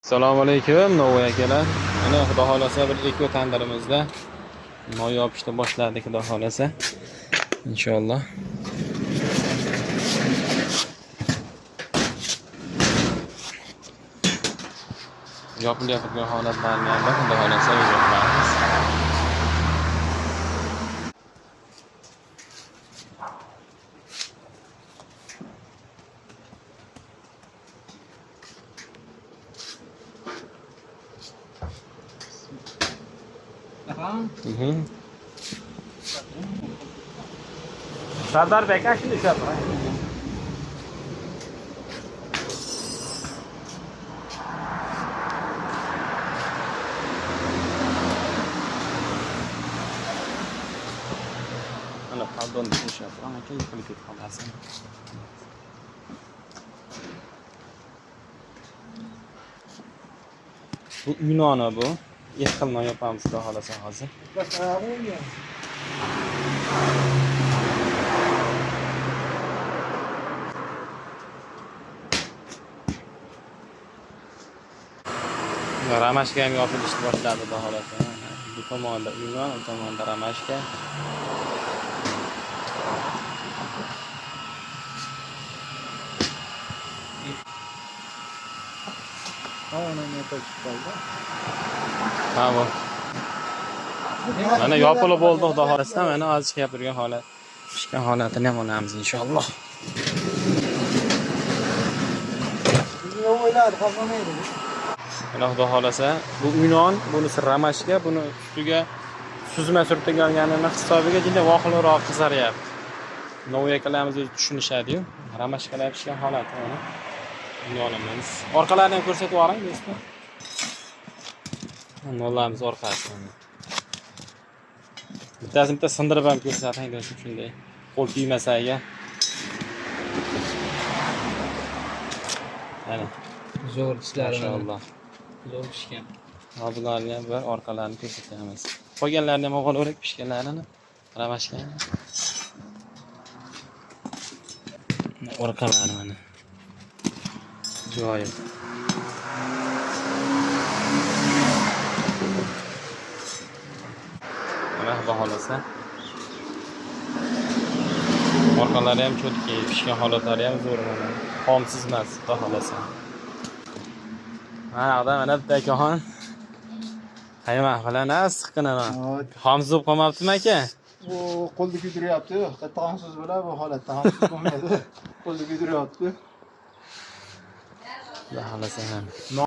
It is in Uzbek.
Assalomu alaykum, Novoy akalar. Mana xudo xolasa bir eko tandirimizda moy yopishni boshladik, xudo xolasa. Inshaalloh. Yopilyapti holatlarni ham xudo xolasa yopamiz. Sardar Bey kaçtı dışarı? Ana pardon dışarı. Ama kim yıkılıp kalmasın. Bu Yunan'a bu. Yıkılma yapamız da halası hazır. Ramashka ham yopilishni boshladi xudo xolasa. Bu tomonda Yunon, bu tomonda Ramashka. Ha bu. Mana yopilib bo'ldi xudo xolasa. Mana hozir chiqib turgan holat. Pishgan holatini ham olamiz inshaalloh. Mana xudo xolasa, bu Yunon, bunisi Ramashka, buni ustiga suzma surtib olganini hisobiga juda vohliroq qizaryapti. Novoy akalarimiz o'zi tushunishadi-yu. Ramashkalar pishgan holati mana. Yunonimiz. Orqalarini ham ko'rsatib yuboring do'stlar. Nolamiz orqasini. Bitta sindirib ham ko'rsating do'stlar shunday. Qo'l tiymasa agar. Mana. Zo'r ishlari. Maşallah. Zo'r pishgan. Bularni ham bir orqalarini ko'rsatamiz. Qolganlarini ham o'g'il o'rak pishganlarini Ramashka. Orqalari mana. Joyi. Mana xudo xolasa. Orqalari ham cho'tki, pishgan holatlari ham zo'r mana. Xomsiz emas, xudo xolasa. Mana bitta akaxon. Qayma bilan siqqinaman. Xomsiz bo'lib qolmabtimi aka? Bu qo'lda kuydiryapti. Xomsiz bilan bu holatda xomsiz bo'lmaydi. Qo'lda kuydiryapti. Xudo xolasa ham.